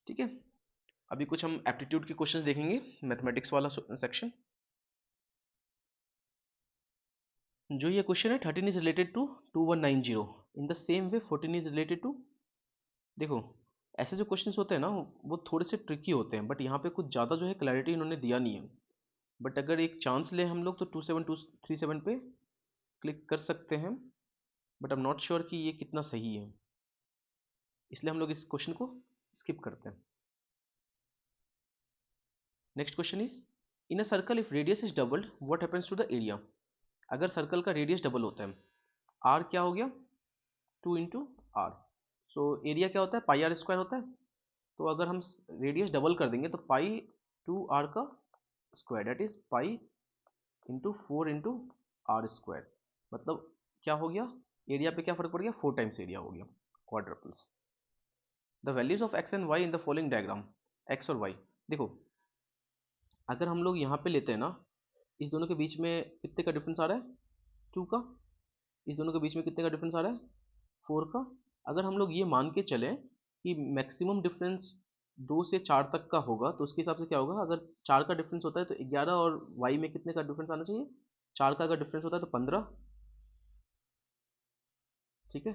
ठीक है, अभी कुछ हम एप्टीट्यूड के क्वेश्चन देखेंगे, मैथमेटिक्स वाला सेक्शन। जो ये क्वेश्चन है 13 is related to 2190, in the same way 14 is related to. देखो, ऐसे जो क्वेश्चंस होते हैं ना वो थोड़े से ट्रिकी होते हैं, बट यहाँ पे कुछ ज़्यादा जो है क्लैरिटी इन्होंने दिया नहीं है। बट अगर एक चांस ले हम लोग तो 27237 पे क्लिक कर सकते हैं, but I am not sure कि ये कितना सही है, इसलिए हम लोग इस क्वेश्चन को स्किप करते हैं। Next question is, in a circle if radius is doubled what happens to the area. अगर सर्कल का रेडियस डबल होता है, आर क्या हो गया 2 इंटू आर, सो एरिया क्या होता है पाई आर स्क्वायर होता है। तो अगर हम रेडियस डबल कर देंगे तो पाई 2 आर का square that is pi into 4 into R square, मतलब क्या हो गया, एरिया पे क्या फर्क पड़ गया 4 टाइम्स एरिया हो गया, quadruples. The values of x and y in the following diagram, x और वाई। देखो, अगर हम लोग यहाँ पे लेते हैं ना, इस दोनों के बीच में कितने का डिफरेंस आ रहा है 2 का, इस दोनों के बीच में कितने का डिफरेंस आ रहा है 4 का। अगर हम लोग ये मान के चलें कि मैक्सिमम डिफरेंस 2 से 4 तक का होगा, तो उसके हिसाब से क्या होगा, अगर 4 का डिफरेंस होता है तो 11, और वाई में कितने का डिफरेंस आना चाहिए 4 का अगर डिफरेंस होता है तो 15। ठीक है,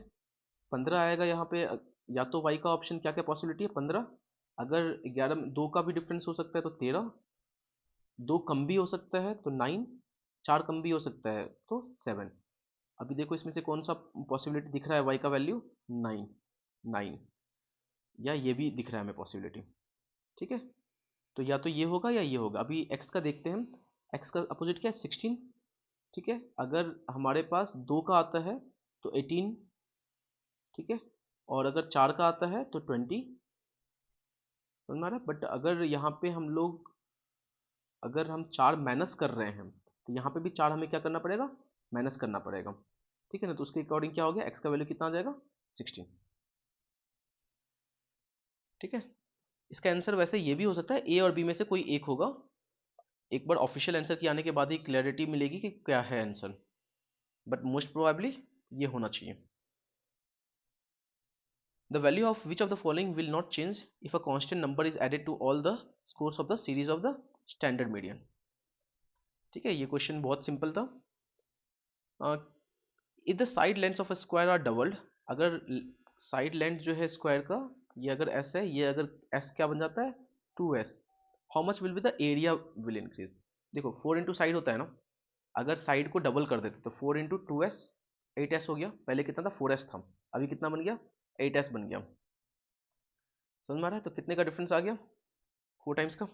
15 आएगा यहाँ पे। या तो वाई का ऑप्शन क्या क्या पॉसिबिलिटी है 15, अगर 11 में 2 का भी डिफरेंस हो सकता है तो 13, 2 कम भी हो सकता है तो 9, 4 कम भी हो सकता है तो 7। अभी देखो इसमें से कौन सा पॉसिबिलिटी दिख रहा है वाई का वैल्यू 9, 9, या ये भी दिख रहा है हमें पॉसिबिलिटी। ठीक है, तो या तो ये होगा या ये होगा। अभी एक्स का देखते हैं, एक्स का अपोजिट क्या है 16। ठीक है, अगर हमारे पास 2 का आता है तो 18। ठीक है, और अगर 4 का आता है तो 20। समझ में आ रहा है, बट अगर यहाँ पे हम लोग, अगर हम 4 माइनस कर रहे हैं तो यहाँ पे भी 4 हमें क्या करना पड़ेगा माइनस करना पड़ेगा। ठीक है ना, तो उसके अकॉर्डिंग क्या हो गया एक्स का वैल्यू कितना आ जाएगा 16। ठीक है, इसका आंसर वैसे ये भी हो सकता है ए और बी में से कोई एक होगा, एक बार ऑफिशियल आंसर के आने के बाद ही क्लैरिटी मिलेगी कि क्या है आंसर, बट मोस्ट प्रोबेबली ये होना चाहिए। The value of which of the following will not change if a constant number is added to all the scores of the series of the standard median. ठीक है, ये क्वेश्चन बहुत simple था। If the side length of a square are doubled, अगर side length जो है square का, ये अगर एस है, ये अगर एस क्या बन जाता है 2s, how much will be the area will increase. देखो 4 इंटू साइड होता है ना, अगर साइड को डबल कर देते तो 4 इंटू 2s 8s हो गया, पहले कितना था 4s था, अभी कितना बन गया 8s बन गया। समझ में आ रहा है, तो कितने का डिफरेंस आ गया 4 टाइम्स का।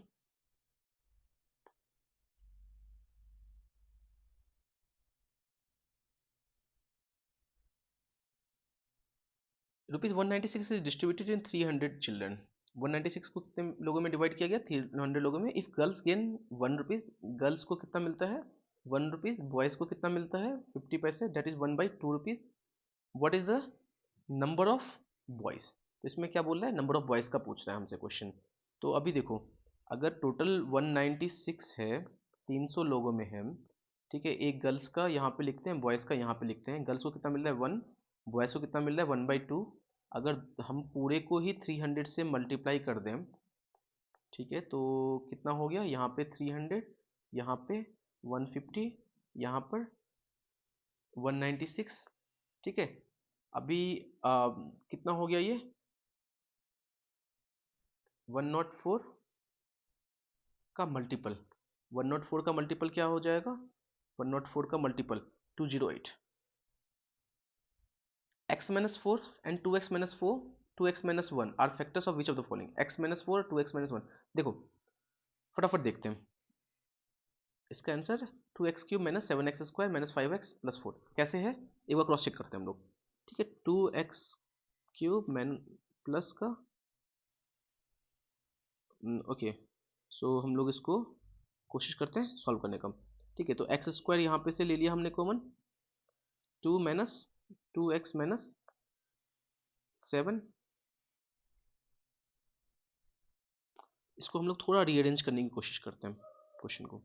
₹196 इज डिस्ट्रीब्यूटेड इन 300 चिल्ड्रन। 196 को कितने लोगों में डिवाइड किया गया 300 लोगों में। इफ गर्ल्स गेन ₹1, गर्ल्स को कितना मिलता है ₹1, बॉयज़ को कितना मिलता है 50 पैसे, that is 1/2 rupees. What is the number of boys, तो इसमें क्या बोल रहा है नंबर ऑफ बॉयज़ का पूछ रहा है हमसे क्वेश्चन। तो अभी देखो, अगर टोटल 196 है 300 लोगों में है, ठीक है, एक गर्ल्स का यहाँ पे लिखते हैं, बॉयज़ का यहाँ पे लिखते हैं। गर्ल्स को कितना मिल रहा है 1, बॉयज़ को कितना मिल रहा है 1/2। अगर हम पूरे को ही 300 से मल्टीप्लाई कर दें, ठीक है, तो कितना हो गया यहाँ पे 300, यहाँ पे 150, यहाँ पर 196। ठीक है, अभी कितना हो गया ये 104 का मल्टीपल, 104 का मल्टीपल क्या हो जाएगा 104 का multiple 208। x minus 4 and 2x minus 4, 2x minus 1 are factors of which of the following, x minus 4 2x minus 1। देखो फटाफट देखते हैं इसका answer 2x³ minus 7x² minus 5x+4 कैसे है, एक बार क्रॉस चेक करते हैं हम लोग। ठीक है, 2x³ मैन प्लस का, ओके, सो हम लोग इसको कोशिश करते हैं सॉल्व करने का। ठीक है, तो x² यहाँ पे से ले लिया हमने कॉमन, 2 माइनस 2x माइनस 7, इसको हम लोग थोड़ा रीअरेंज करने की कोशिश करते हैं क्वेश्चन को।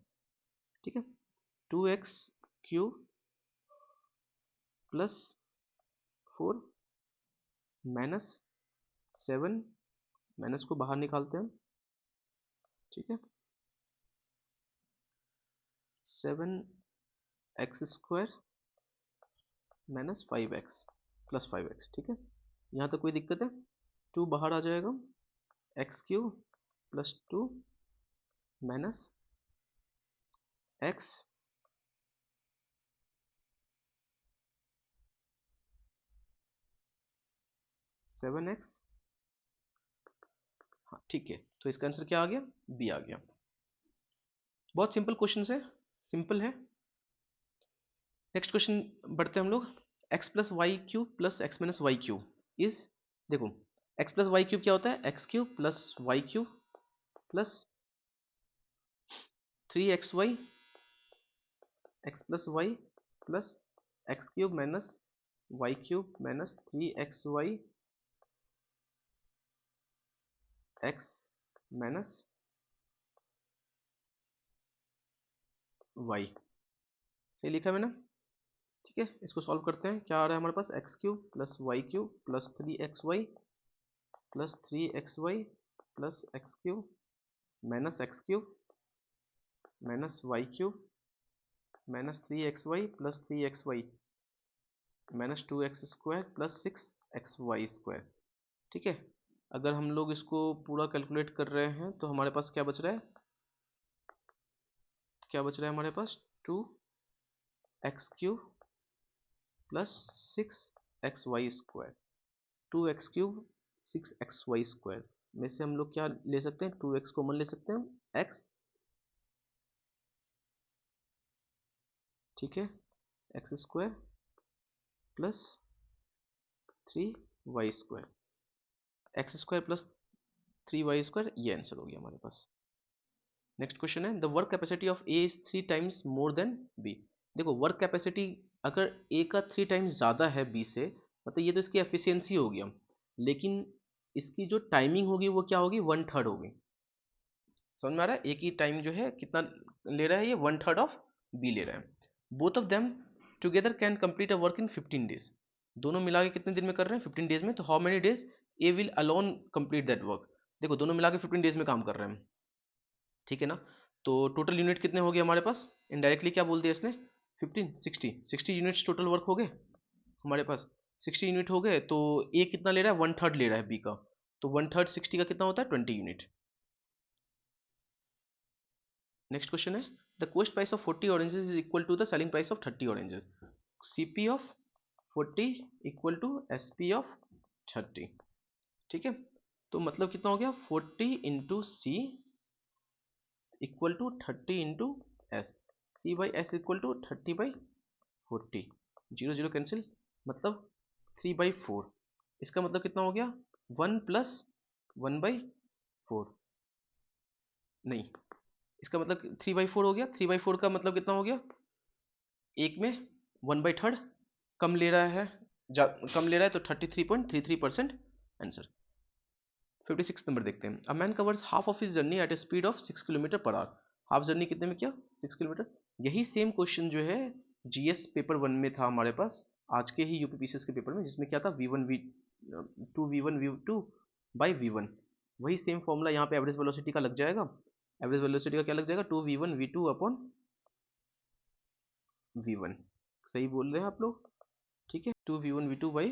ठीक है, 2x³ प्लस 4 माइनस 7 माइनस को बाहर निकालते हैं, ठीक है। 7x² minus 5x plus 5x, ठीक है। यहाँ तक कोई दिक्कत है? 2 बाहर आ जाएगा, x³ plus 2 minus x 7x। हाँ ठीक है, तो इसका आंसर क्या आ गया? बी आ गया। बहुत सिंपल क्वेश्चन है, सिंपल है। नेक्स्ट क्वेश्चन बढ़ते हैं हम लोग। x plus Y cube plus X minus Y cube is, देखो x प्लस वाई क्यूब क्या होता है? x³ plus Y cube plus 3xy x plus Y plus x³ minus y³ minus 3xy x minus y। सही लिखा मैंने, ठीक है। इसको सॉल्व करते हैं, क्या आ रहा है हमारे पास? x³ plus y³ plus 3xy plus 3xy plus x³ minus x³ minus y³ minus 3xy plus 3xy minus 2x² plus 6xy², ठीक है। अगर हम लोग इसको पूरा कैलकुलेट कर रहे हैं तो हमारे पास क्या बच रहा है? क्या बच रहा है हमारे पास? 2x³ plus 6xy²। 2x³ 6xy² में से हम लोग क्या ले सकते हैं? 2x कॉमन ले सकते हैं, x, ठीक है, x² plus 3y², x² plus 3y², ये आंसर हो गया हमारे पास। नेक्स्ट क्वेश्चन है, the work capacity of A is 3 times more than B. देखो वर्क कैपेसिटी अगर ए का 3 टाइम्स ज़्यादा है बी से, मतलब ये तो इसकी एफिशिएंसी हो गया, लेकिन इसकी जो टाइमिंग होगी वो क्या होगी? 1/3 होगी। समझ में आ रहा है? एक ही टाइम जो है कितना ले रहा है ये? 1/3 ऑफ बी ले रहा है। Both of them together can complete a work in 15 days. दोनों मिला के कितने दिन में कर रहे हैं? 15 डेज में। तो how many days A will alone complete that work? देखो दोनों मिला के 15 डेज में काम कर रहे हैं, ठीक है ना। तो टोटल यूनिट कितने हो गए हमारे पास? इनडायरेक्टली क्या बोल दिया इसने? 15, 60 यूनिट्स टोटल वर्क हो गए हमारे पास। 60 यूनिट हो गए, तो ए कितना ले रहा है? 1/3 ले रहा है बी का। तो 1/3 60 का कितना होता है? 20 यूनिट। नेक्स्ट क्वेश्चन है, the cost price of 40 oranges is equal to the selling price of 30 oranges. CP of 40 equal to SP of 30, ठीक है। तो मतलब कितना हो गया? 40 into C equal to 30 into S. C by S equal to 30/40, 0 0 cancel, मतलब 3/4। इसका मतलब कितना हो गया? 1 प्लस 1/4, नहीं, इसका मतलब 3/4 हो गया। 3/4 का मतलब कितना हो गया? एक में 1/3 कम ले रहा है, कम ले रहा है, तो 33.33% आंसर। 56 नंबर देखते हैं, a man covers half of his journey at A speed of 6 kilometre per our. Half journey कितने में किया? 6 किलोमीटर। यही सेम क्वेश्चन जो है जीएस पेपर 1 में था हमारे पास, आज के ही यूपीपीसीएस के पेपर में, जिसमें क्या था? V1 V2 V1 V2 by V1। वही सेम फॉर्मूला यहाँ पे एवरेज वेलोसिटी का लग जाएगा। एवरेज वेलोसिटी का क्या लग जाएगा? 2v1 v2 upon v1। सही बोल रहे हैं आप लोग, ठीक है। 2v1 v2 बाई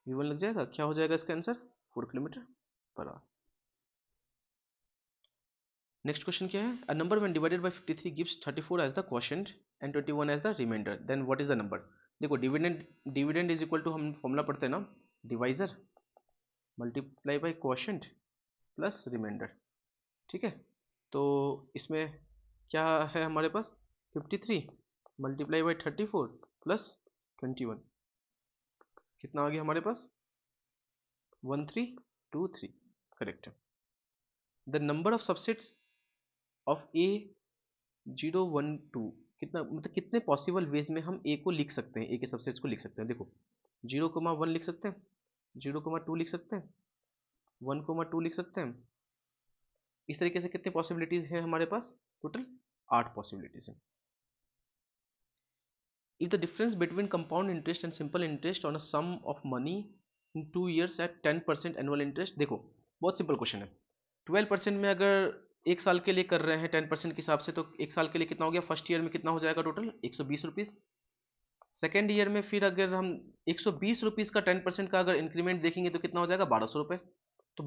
v1 लग जाएगा। क्या हो जाएगा इसका answer? 4 kilometre per hour. Next question क्या है, a number when divided by 53 gives 34 as the quotient and 21 as the remainder, then what is the number? देखो dividend, dividend is equal to, हम फॉर्मूला पढ़ते हैं ना, divisor multiply by quotient plus remainder, ठीक है। तो इसमें क्या है हमारे पास? 53 मल्टीप्लाई बाई 34 प्लस 21, कितना आ गया हमारे पास? 1323, करेक्ट है। The number of subsets of A 012, कितना मतलब कितने पॉसिबल वेज में हम ए को लिख सकते हैं, ए के सबसेट्स को लिख सकते हैं? देखो 0,1 लिख सकते हैं, 0,2 लिख सकते हैं, 1,2 लिख सकते हैं। इस तरीके से कितने पॉसिबिलिटीज हैं हमारे पास? टोटल 8 पॉसिबिलिटीज हैं। If the difference between compound interest and simple interest on a sum of money in 2 years at 10% annual interest, देखो बहुत सिंपल क्वेश्चन है। 12% में अगर एक साल के लिए कर रहे हैं 10% के हिसाब से, तो एक साल के लिए कितना हो गया, फर्स्ट ईयर में कितना हो जाएगा टोटल 120 रुपीज़। सेकेंड ईयर में फिर अगर हम 120 रुपीज़ का 10% का अगर इंक्रीमेंट देखेंगे तो कितना हो जाएगा 1200 रुपये। तो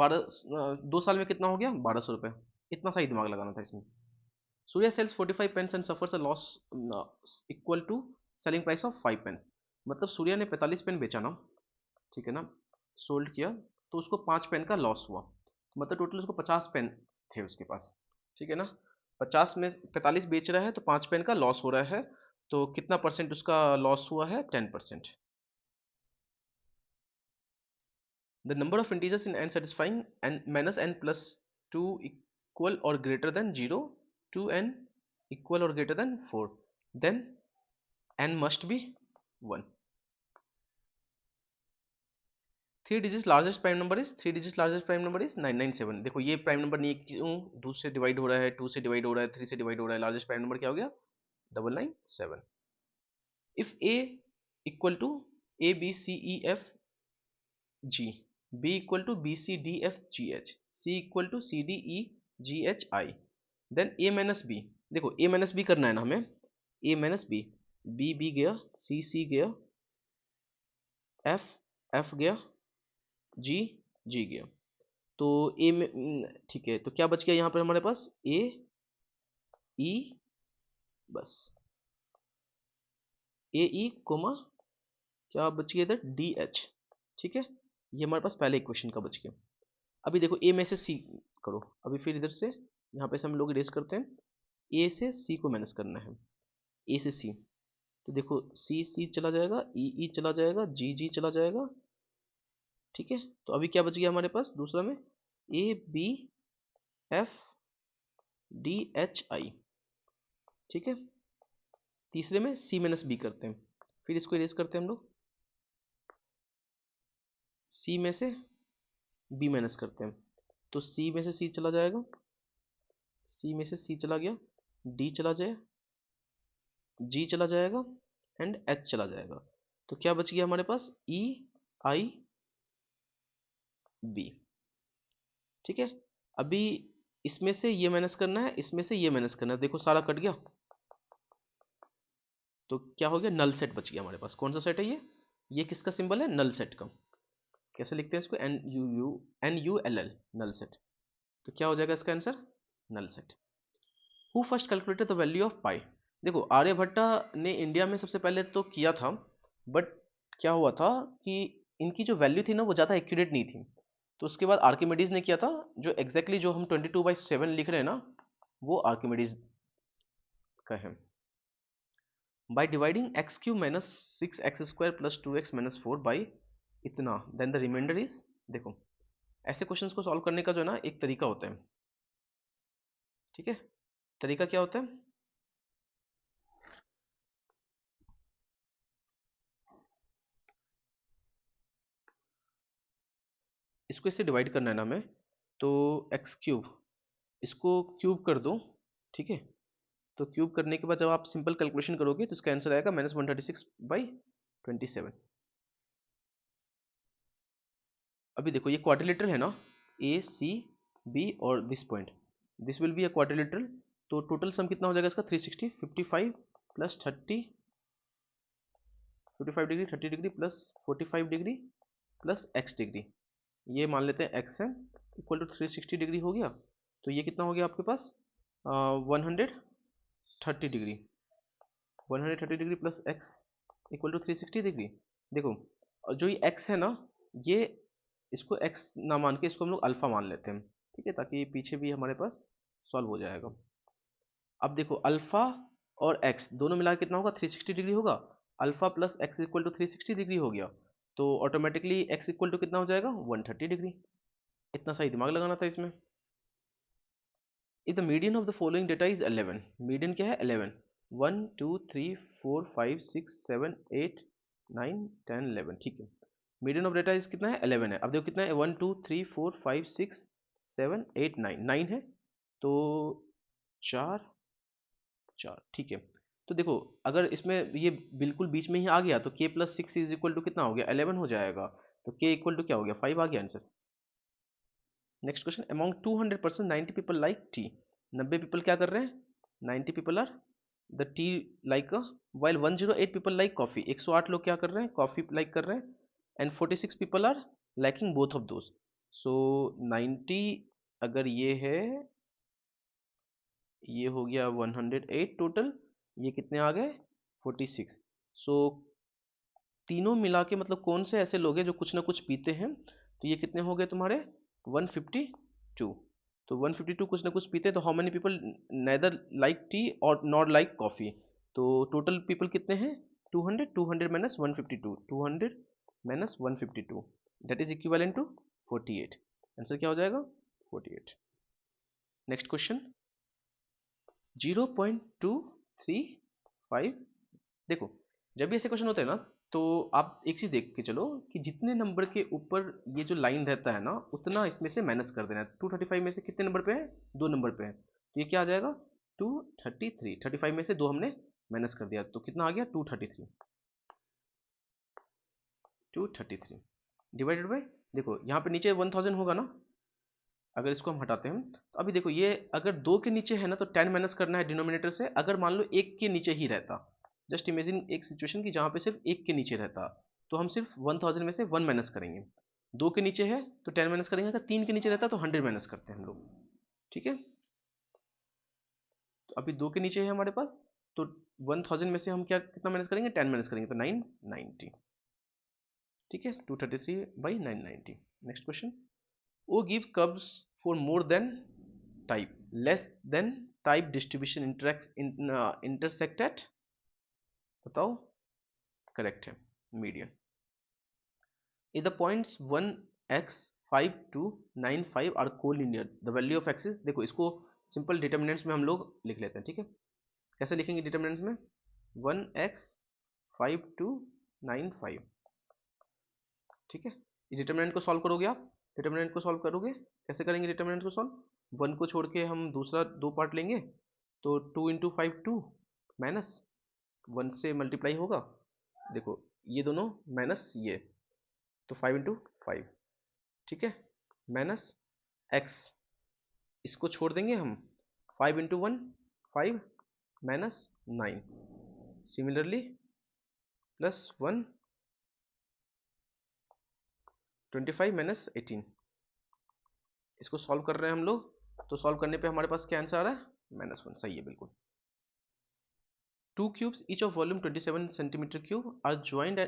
2 साल में कितना हो गया 1200 रुपये। इतना सही दिमाग लगाना था इसमें। Surya sells 45 pence and suffers a loss equal to selling price of 5 pence. मतलब सूर्या ने 45 पेन बेचा ना, ठीक है ना, सोल्ड किया, तो उसको 5 पेन का लॉस हुआ। मतलब टोटल उसको 50 पेन थे उसके पास, ठीक है ना। 50 में 45 बेच रहा है तो 5 पेन का लॉस हो रहा है। तो कितना परसेंट उसका लॉस हुआ है, 10%। The number of integers in n satisfying n minus n plus 2 equal or greater than 0 to n equal or greater than 4, then n must be 1. 3 digits largest prime number is 997। देखो ये prime number नहीं है, क्यों, 2 से divide हो रहा है, 2 से डिवाइड हो रहा है, 3 से डिवाइड हो रहा है, लार्जेस्ट प्राइम नंबर क्या हो गया 997। If a equal to A B C E F G, b equal to B C D F G H, c equal to C D E G H I, then a minus B. देखो a minus B करना है ना हमें, a minus B, b गया, c गया, f गया, g गया। तो ए में ठीक है, तो क्या बच गया यहाँ पर हमारे पास ए ई, बस ए ई कोमा क्या बच गया इधर डी एच, ठीक है। ये हमारे पास पहले इक्वेशन का बच गया। अभी देखो ए में से सी करो, अभी फिर इधर से यहाँ पे से हम लोग इरेज करते हैं, ए से सी को माइनस करना है, ए से सी। तो देखो सी चला जाएगा, ई चला जाएगा, जी चला जाएगा, ठीक है। तो अभी क्या बच गया हमारे पास दूसरा में A B F D H I, ठीक है। तीसरे में सी माइनस बी करते हैं, फिर इसको इरेज करते हैं हम लोग, सी में से बी माइनस करते हैं, तो सी में से सी चला जाएगा, सी में से सी चला गया, डी चला जाए, जी चला जाएगा, एंड एच चला जाएगा। तो क्या बच गया हमारे पास ई आई बी, ठीक है। अभी इसमें से ये माइनस करना है, इसमें से ये माइनस करना है, देखो सारा कट गया। तो क्या हो गया, नल सेट बच गया हमारे पास। कौन सा सेट है ये किसका सिंबल है, नल सेट का। कैसे लिखते हैं इसको, N U L L, null set. तो क्या हो जाएगा इसका answer, null set. Who first calculated the value of pi. देखो आर्यभट्टा ने इंडिया में सबसे पहले तो किया था, बट क्या हुआ था कि इनकी जो वैल्यू थी ना वो ज़्यादा एक्यूरेट नहीं थी। तो उसके बाद आर्किमिडीज ने किया था, जो एग्जैक्टली जो हम 22/7 लिख रहे हैं ना, वो आर्किमिडीज का है। By dividing x cube minus 6x² plus 2x minus 4 by इतना, देन द रिमाइंडर इज। देखो ऐसे क्वेश्चंस को सॉल्व करने का जो है ना एक तरीका होता है, ठीक है। तरीका क्या होता है, इसको इससे डिवाइड करना है ना हमें, तो एक्स क्यूब, इसको क्यूब कर दो, ठीक है। तो क्यूब करने के बाद जब आप सिंपल कैलकुलेशन करोगे तो इसका आंसर आएगा -136/27। अभी देखो ये क्वाड्रिलेटरल है ना, ए सी बी और this point, this will be a quadrilateral. तो टोटल सम कितना हो जाएगा इसका 360, 55 plus 30, 55 degree, 30 degree plus 45 degree plus x degree, ये मान लेते हैं एक्स है, इक्वल टू 360 डिग्री हो गया। तो ये कितना हो गया आपके पास 130 degree, 130 degree plus X equal to 360 degree. देखो और जो ये एक्स है ना, ये इसको एक्स ना मान के इसको हम लोग अल्फा मान लेते हैं, ठीक है, ताकि पीछे भी हमारे पास सॉल्व हो जाएगा। अब देखो अल्फा और एक्स दोनों मिला कितना होगा 360 डिग्री होगा, alpha plus X equal to 360 degree हो गया। तो ऑटोमेटिकली एक्स इक्वल टू कितना हो जाएगा 130 डिग्री। इतना सही दिमाग लगाना था इसमें। If the median of the following data is 11, median क्या है 11, 1 2 3 4 5 6 7 8 9 10 11, ठीक है। मीडियन ऑफ डेटा इज कितना है 11 है। अब देखो कितना है 1 2 3 4 5 6 7 8 9, 9 है, तो 4 4, ठीक है। तो देखो अगर इसमें ये बिल्कुल बीच में ही आ गया तो k plus 6 is equal to कितना हो गया 11 हो जाएगा। तो k इक्वल टू क्या हो गया 5 आ गया answer. Next question, among 200% 90 people like tea, 90 people क्या कर रहे हैं, 90 people are the tea like while 108 people like coffee, 108 लोग क्या कर रहे हैं, कॉफी लाइक कर रहे हैं, and 46 people are liking both of those. So 90 अगर ये है, ये हो गया 108 टोटल, ये कितने आ गए 46। सो तीनों मिला के मतलब कौन से ऐसे लोग हैं जो कुछ ना कुछ पीते हैं, तो ये कितने हो गए तुम्हारे 152। तो 152 कुछ ना कुछ पीते हैं, तो how many people neither like tea और नॉट लाइक कॉफ़ी, तो टोटल पीपल कितने हैं 200, 200 minus 152, 200 minus 152 that is equivalent to 48। Answer क्या हो जाएगा 48। Next question 0.235। देखो जब भी ऐसे क्वेश्चन होते हैं ना, तो आप एक चीज देख के चलो कि जितने नंबर के ऊपर ये जो लाइन रहता है ना, उतना इसमें से माइनस कर देना है। 235 में से कितने नंबर पे है, 2 नंबर पे है, तो ये क्या आ जाएगा 233। 35 में से 2 हमने माइनस कर दिया, तो कितना आ गया 233। 233 डिवाइडेड बाई, देखो यहाँ पे नीचे 1000 होगा ना, अगर इसको हम हटाते हैं तो अभी देखो ये अगर 2 के नीचे है ना, तो 10 माइनस करना है डिनोमिनेटर से। अगर मान लो 1 के नीचे ही रहता, जस्ट इमेजिन एक सिचुएशन की जहाँ पे सिर्फ 1 के नीचे रहता, तो हम सिर्फ 1000 में से 1 माइनस करेंगे। 2 के नीचे है तो 10 माइनस करेंगे, अगर 3 के नीचे रहता तो 100 माइनस करते हैं हम लोग। ठीक है, तो अभी 2 के नीचे है हमारे पास, तो 1000 में से हम क्या कितना माइनस करेंगे 10 माइनस करेंगे, तो 990। ठीक है, 233/990। Next question, O give curves for more than type, less than type distribution intersect at, बताओ करेक्ट है median. if the points 1x 5 to 9 5 are collinear the value of x is, देखो इसको simple determinants में हम लोग लिख लेते हैं। ठीक है, कैसे लिखेंगे डिटर्मिनेंट्स में, 1x 5 to 9 5। ठीक है, इस डिटर्मिनेंट को सॉल्व करोगे आप, डिटर्मिनेंट को सॉल्व करोगे कैसे करेंगे डिटर्मिनेंट को सॉल्व, 1 को छोड़ के हम दूसरा 2 पार्ट लेंगे, तो 2 इंटू 5 2 माइनस 1 से मल्टीप्लाई होगा, देखो ये दोनों माइनस ये, तो 5 इंटू 5। ठीक है, माइनस एक्स, इसको छोड़ देंगे हम, 5 into 1 5 minus 9, similarly plus 1 25 minus 18। इसको सॉल्व कर रहे हैं हम लोग, तो सॉल्व करने पे हमारे पास क्या आंसर आ रहा है -1। सही है बिल्कुल। 2 cubes each of volume 27 centimetre cube are joined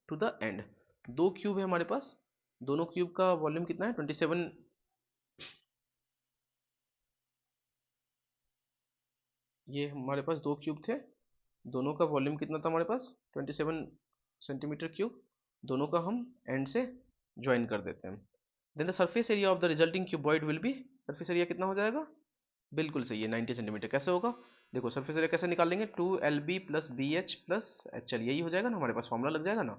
to the end. 2 cube है हमारे पास, दोनों क्यूब का वॉल्यूम कितना है 27, ये हमारे पास 2 क्यूब थे, दोनों का वॉल्यूम कितना था हमारे पास 27 सेंटीमीटर क्यूब, दोनों का हम एंड से ज्वाइन कर देते हैं। Then the surface area of the resulting cuboid will be, surface area कितना हो जाएगा, बिल्कुल सही है 90 सेंटीमीटर। कैसे होगा, देखो सरफेस एरिया कैसे निकालेंगे, 2LB plus BH plus HL, यही हो जाएगा ना, हमारे पास फॉर्मूला लग जाएगा ना।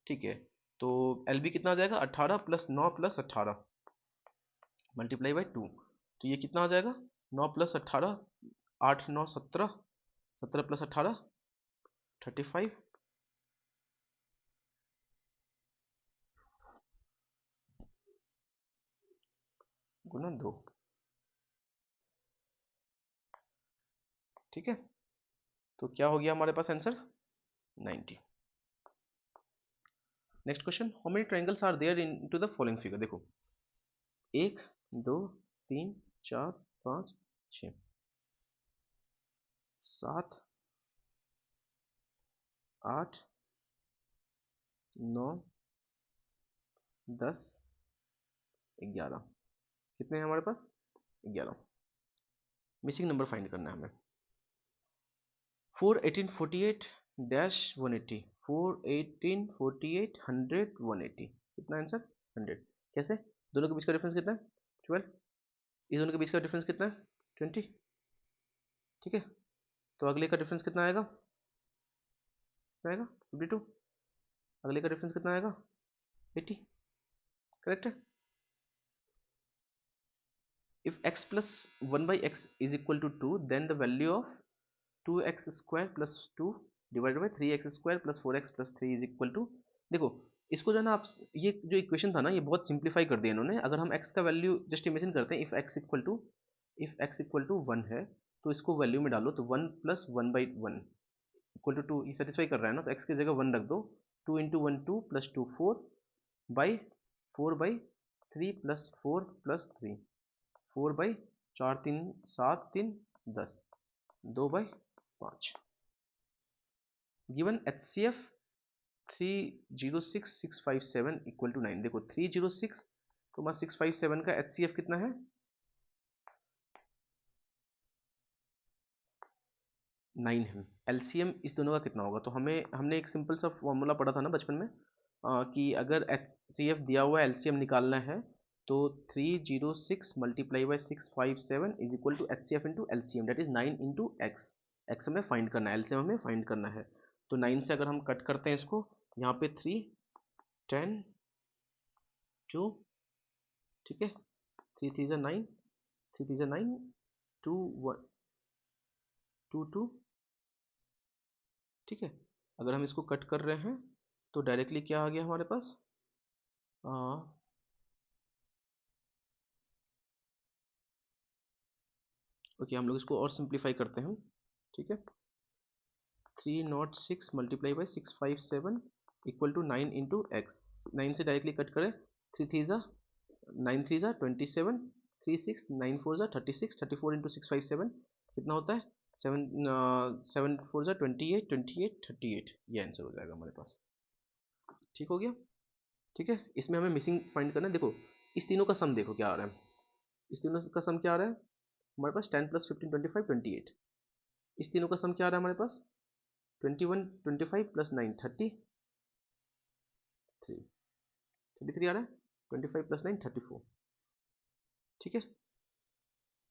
ठीक है, तो LB कितना आ जाएगा 18 प्लस 9 प्लस 18 मल्टीप्लाई बाई 2, तो ये कितना आ जाएगा 9 प्लस 18, 8 9 17, 17 प्लस 18 35, गुना 2। ठीक है, तो क्या हो गया हमारे पास answer 90। Next question, how many triangles are there in to the following figure. देखो 1 2 3 4 5 6 7 8 9 10 11, कितने हैं हमारे पास 11। मिसिंग नंबर फाइंड करना है हमें। 4 18 48 डैश 180, 4 18 48 100 180, कितना आंसर 100। कैसे, दोनों के बीच का डिफरेंस कितना है 12, इस दोनों के बीच का डिफरेंस कितना है 20। ठीक है, तो अगले का डिफरेंस कितना आएगा, 52, अगले का डिफरेंस कितना आएगा 80। करेक्ट है। if x plus 1 by x is equal to 2 then the value of 2x square plus 2 divided by 3x square plus 4x plus 3 is equal to, देखो इसको जो है ना आप, ये जो इक्वेशन था ना ये बहुत सिंप्लीफाई कर दिया इन्होंने। अगर हम x का वैल्यू जस्ट इमेजिन करते हैं, इफ x इक्वल टू 1 है तो इसको वैल्यू में डालो तो 1 प्लस 1/1 इक्वल टू 2, ये सेटिस्फाई कर रहा है ना, तो x की जगह 1 रख दो। 2 into 1 2 plus 2 4/3 plus 4 plus 3 4/4 3 7 3 10 2/5। Given HCF 306657 equal to 9। देखो 306,657 का HCF कितना है, 9 है। LCM इस दोनों का कितना होगा, तो हमने एक सिंपल सा फॉर्मूला पढ़ा था ना बचपन में, कि अगर HCF दिया हुआ है LCM निकालना है तो 306 multiply by 657 is equal to HCF into LCM, that is 9 into X. X हमें फाइंड करना है, LCM हमें फाइंड करना है। तो 9 से अगर हम कट करते हैं इसको, यहाँ पे 3 10 2, ठीक है, 3 3 9, 3 3 9 2 1 2 2, ठीक है। अगर हम इसको कट कर रहे हैं तो डायरेक्टली क्या आ गया हमारे पास, ओके हम लोग इसको और सिंप्लीफाई करते हैं, ठीक है। 306 multiply by 657 equal to 9 into X. 9 से डायरेक्टली कट करें, 3 3 ज़ा 9 3 ज़ा 27, 3 6 9 4 ज़ा 36, 34 इंटू 657 कितना होता है, 7 7 4 ज़ा 28, 28 38, ये आंसर हो जाएगा हमारे पास। ठीक हो गया, ठीक है। इसमें हमें मिसिंग फाइंड करना है। देखो इस तीनों का सम देखो क्या आ रहा है, इस तीनों का सम क्या आ रहा है हमारे पास, 10 प्लस 15 25 28। इस तीनों का सम क्या आ रहा है हमारे पास, 21 25 प्लस 9 33 33 आ रहा है, 25 प्लस 9 34, ठीक है।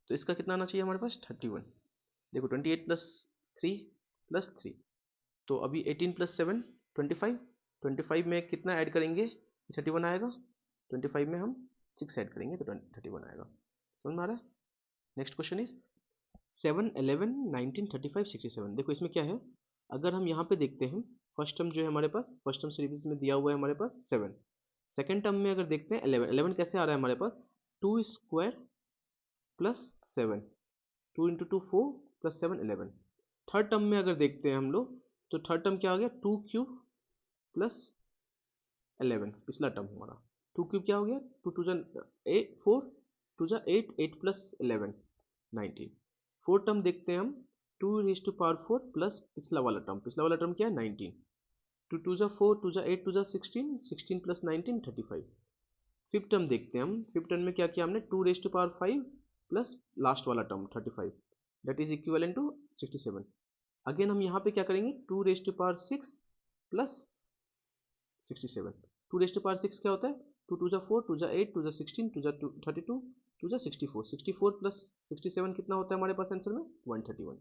तो इसका कितना आना चाहिए हमारे पास 31। देखो 28 प्लस 3 प्लस 3, तो अभी 18 प्लस 7 25, 25 में कितना ऐड करेंगे 31 आएगा, 25 में हम 6 ऐड करेंगे तो 31 आएगा। समझ में आ रहा है। Next question is 7 11 19 35 67। देखो इसमें क्या है, अगर हम यहाँ पे देखते हैं फर्स्ट टर्म जो है हमारे पास, फर्स्ट टर्म सीरीज में दिया हुआ है हमारे पास 7। सेकेंड टर्म में अगर देखते हैं 11, 11 कैसे आ रहा है हमारे पास, 2 square plus 7, 2 into 2 4 plus 7 11। Third term में अगर देखते हैं हम लोग तो थर्ड टर्म क्या आ गया, 2 क्यूब प्लस 11, पिछला टर्म हमारा 2 क्यूब क्या हो गया, 2 2 8 4 2 8 8 प्लस 11 19। फोर्थ टर्म देखते हैं हम 2 रेज टू पावर 4 प्लस पिछला वाला टर्म, पिछला वाला टर्म क्या है 19, 2 2 4 2 8 2 16 16 प्लस 19 35। फिफ्थ टर्म देखते हैं हम, फिफ्थ टर्म में क्या किया हमने, 2 raise to power 5 plus last वाला term 35, that is equivalent to 67। Again हम यहाँ पे क्या करेंगे, 2 raise to power 6 plus 67। 2 raise to power 6 क्या होता है, 2 2 4 2 8 2 16 2 32 2 64, 64 प्लस 67 कितना होता है हमारे पास आंसर में 131।